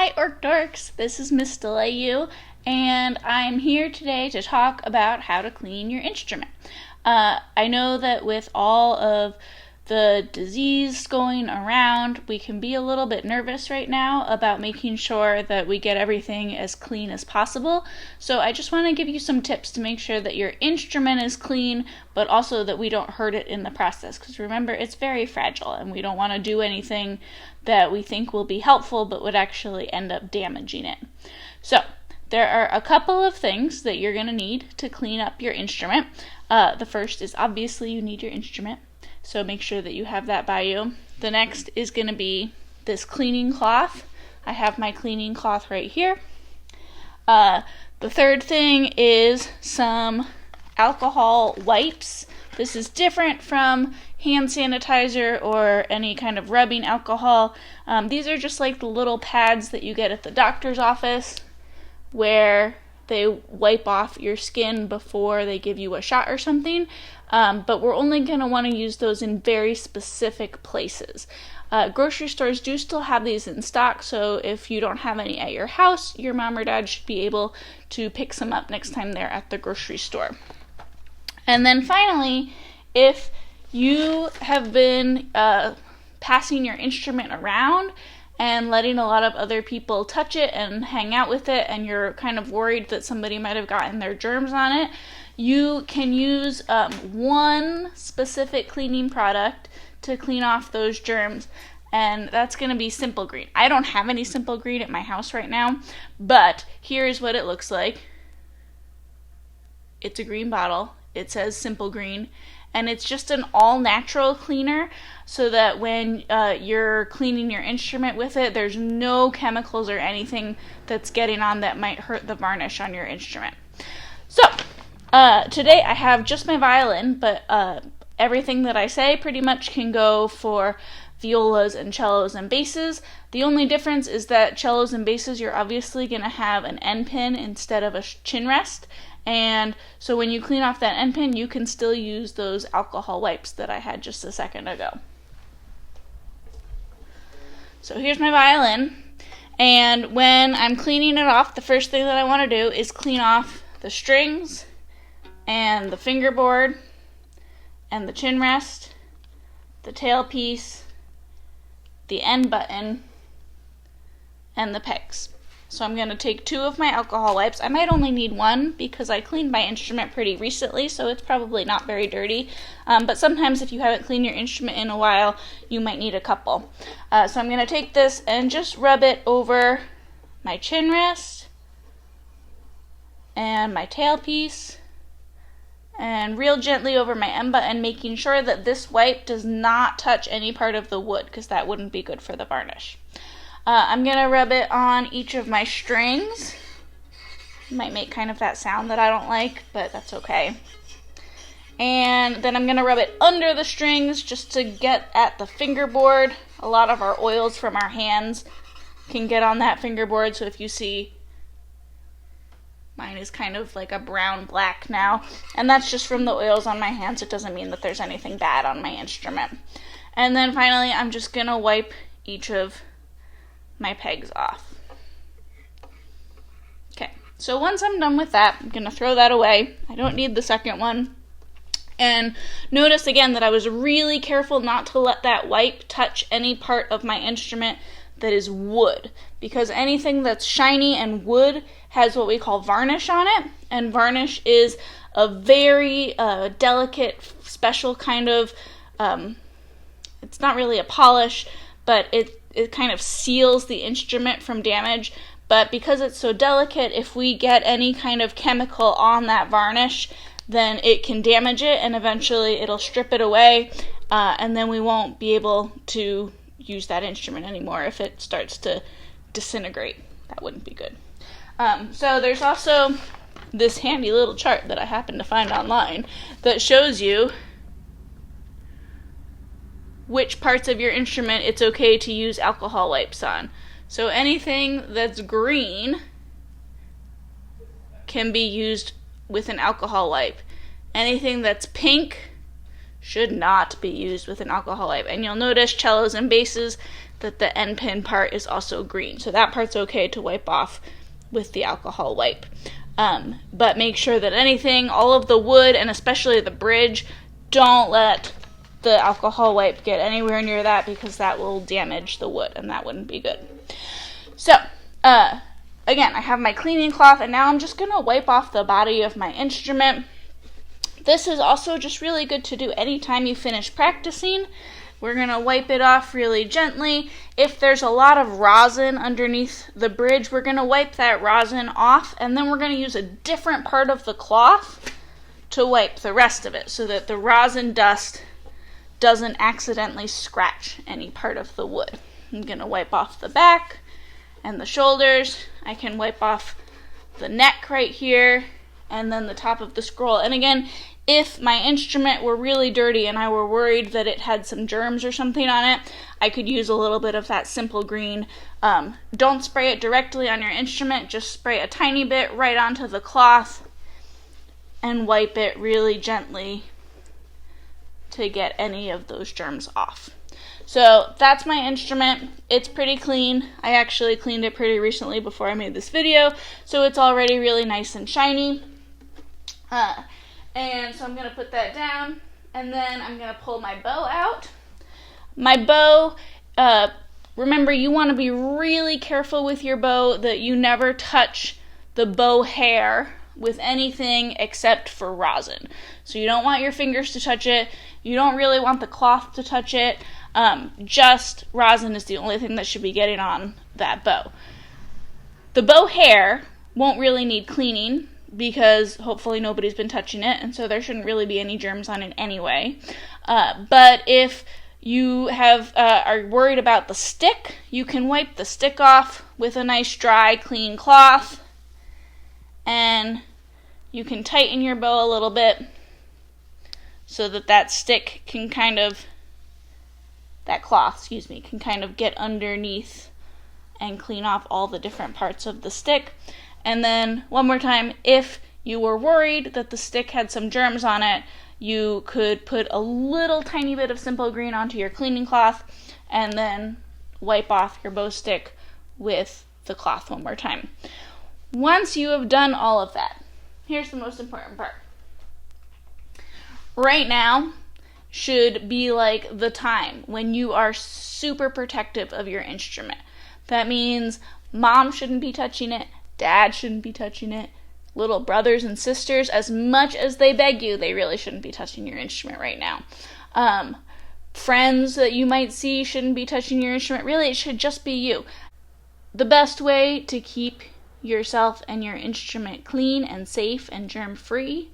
Hi Orc Dorks, this is Miss Delayu, and I'm here today to talk about how to clean your instrument. I know that with all of the disease going around, we can be a little bit nervous right now about making sure that we get everything as clean as possible. So I just want to give you some tips to make sure that your instrument is clean, but also that we don't hurt it in the process. Because remember, it's very fragile and we don't want to do anything that we think will be helpful but would actually end up damaging it. So there are a couple of things that you're going to need to clean up your instrument. The first is obviously you need your instrument. So make sure that you have that by you. The next is going to be this cleaning cloth. I have my cleaning cloth right here. The third thing is some alcohol wipes. This is different from hand sanitizer or any kind of rubbing alcohol. These are just like the little pads that you get at the doctor's office where they wipe off your skin before they give you a shot or something. But we're only going to want to use those in very specific places. Grocery stores do still have these in stock, so if you don't have any at your house, your mom or dad should be able to pick some up next time they're at the grocery store. And then finally, if you have been passing your instrument around and letting a lot of other people touch it and hang out with it, and you're kind of worried that somebody might have gotten their germs on it, you can use one specific cleaning product to clean off those germs, and that's going to be Simple Green. I don't have any Simple Green at my house right now, but here's what it looks like. It's a green bottle. It says Simple Green, and it's just an all-natural cleaner so that when you're cleaning your instrument with it, there's no chemicals or anything that's getting on that might hurt the varnish on your instrument. So, today I have just my violin, but everything that I say pretty much can go for violas and cellos and basses. The only difference is that cellos and basses, you're obviously going to have an end pin instead of a chin rest. And so when you clean off that end pin, you can still use those alcohol wipes that I had just a second ago. So here's my violin. And when I'm cleaning it off, the first thing that I want to do is clean off the strings and the fingerboard and the chin rest, the tailpiece, the end button, and the pegs. So I'm going to take 2 of my alcohol wipes. I might only need 1 because I cleaned my instrument pretty recently, so it's probably not very dirty. But sometimes if you haven't cleaned your instrument in a while, you might need a couple. So I'm going to take this and just rub it over my chin rest and my tailpiece, and real gently over my end button, making sure that this wipe does not touch any part of the wood, because that wouldn't be good for the varnish. I'm going to rub it on each of my strings. Might make kind of that sound that I don't like, but that's okay. And then I'm going to rub it under the strings just to get at the fingerboard. A lot of our oils from our hands can get on that fingerboard, so if you see, mine is kind of like a brown-black now, and that's just from the oils on my hands. It doesn't mean that there's anything bad on my instrument. And then finally, I'm just going to wipe each of my pegs off. Okay, so once I'm done with that, I'm going to throw that away. I don't need the second one. And notice again that I was really careful not to let that wipe touch any part of my instrument that is wood, because anything that's shiny and wood has what we call varnish on it, and varnish is a very delicate, special kind of, it's not really a polish, but it kind of seals the instrument from damage. But because it's so delicate, if we get any kind of chemical on that varnish, then it can damage it, and eventually it'll strip it away, and then we won't be able to use that instrument anymore if it starts to disintegrate. That wouldn't be good. So there's also this handy little chart that I happened to find online that shows you which parts of your instrument it's okay to use alcohol wipes on. So anything that's green can be used with an alcohol wipe. Anything that's pink, should not be used with an alcohol wipe. And you'll notice cellos and basses that the end pin part is also green. So that part's okay to wipe off with the alcohol wipe. But make sure that anything, all of the wood and especially the bridge, don't let the alcohol wipe get anywhere near that, because that will damage the wood and that wouldn't be good. So, again, I have my cleaning cloth and now I'm just going to wipe off the body of my instrument. This is also just really good to do anytime you finish practicing. We're going to wipe it off really gently. If there's a lot of rosin underneath the bridge, we're going to wipe that rosin off, and then we're going to use a different part of the cloth to wipe the rest of it so that the rosin dust doesn't accidentally scratch any part of the wood. I'm going to wipe off the back and the shoulders. I can wipe off the neck right here and then the top of the scroll. And again, if my instrument were really dirty and I were worried that it had some germs or something on it, I could use a little bit of that simple green. Don't spray it directly on your instrument, just spray a tiny bit right onto the cloth and wipe it really gently to get any of those germs off. So that's my instrument. It's pretty clean. I actually cleaned it pretty recently before I made this video, so it's already really nice and shiny. And so I'm going to put that down, and then I'm going to pull my bow out. My bow, remember, you want to be really careful with your bow that you never touch the bow hair with anything except for rosin. So you don't want your fingers to touch it. You don't really want the cloth to touch it. Just rosin is the only thing that should be getting on that bow. The bow hair won't really need cleaning because hopefully nobody's been touching it, and so there shouldn't really be any germs on it anyway. But if you are worried about the stick, you can wipe the stick off with a nice dry clean cloth, and you can tighten your bow a little bit so that stick can that cloth can kind of get underneath and clean off all the different parts of the stick. And then one more time, if you were worried that the stick had some germs on it, you could put a little tiny bit of simple green onto your cleaning cloth and then wipe off your bow stick with the cloth one more time. Once you have done all of that, here's the most important part. Right now should be like the time when you are super protective of your instrument. That means mom shouldn't be touching it, dad shouldn't be touching it, little brothers and sisters, as much as they beg you, they really shouldn't be touching your instrument right now. Friends that you might see shouldn't be touching your instrument. Really, it should just be you. The best way to keep yourself and your instrument clean and safe and germ-free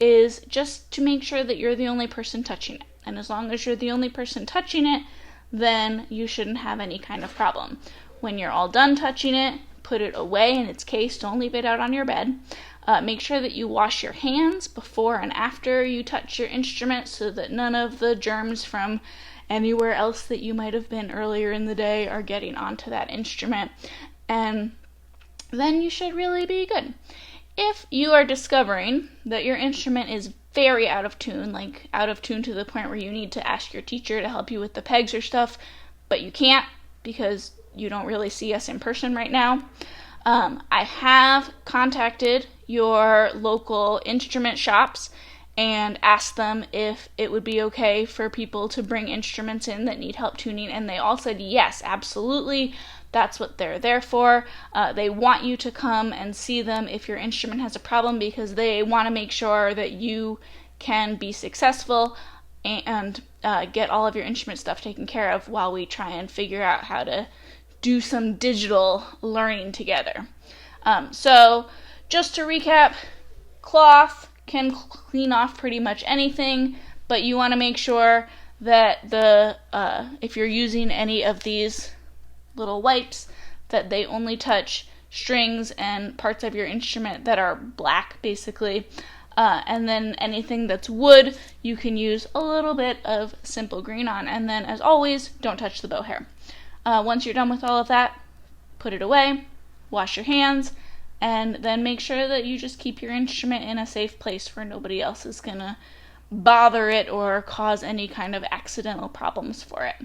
is just to make sure that you're the only person touching it. And as long as you're the only person touching it, then you shouldn't have any kind of problem. When you're all done touching it, put it away in its case. Don't leave it out on your bed. Make sure that you wash your hands before and after you touch your instrument so that none of the germs from anywhere else that you might have been earlier in the day are getting onto that instrument. And then you should really be good. If you are discovering that your instrument is very out of tune, like out of tune to the point where you need to ask your teacher to help you with the pegs or stuff, but you can't because you don't really see us in person right now, I have contacted your local instrument shops and asked them if it would be okay for people to bring instruments in that need help tuning, and they all said yes, absolutely. That's what they're there for. They want you to come and see them if your instrument has a problem, because they want to make sure that you can be successful and get all of your instrument stuff taken care of while we try and figure out how to do some digital learning together. So just to recap, cloth can clean off pretty much anything, but you want to make sure that if you're using any of these little wipes, that they only touch strings and parts of your instrument that are black, basically. And then anything that's wood, you can use a little bit of simple green on. And then, as always, don't touch the bow hair. Once you're done with all of that, put it away, wash your hands, and then make sure that you just keep your instrument in a safe place where nobody else is gonna bother it or cause any kind of accidental problems for it.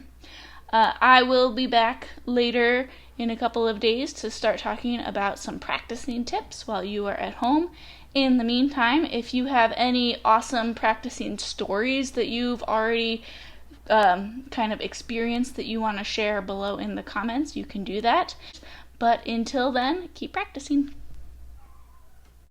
I will be back later in a couple of days to start talking about some practicing tips while you are at home. In the meantime, if you have any awesome practicing stories that you've already kind of experienced that you want to share below in the comments, you can do that. But until then, keep practicing.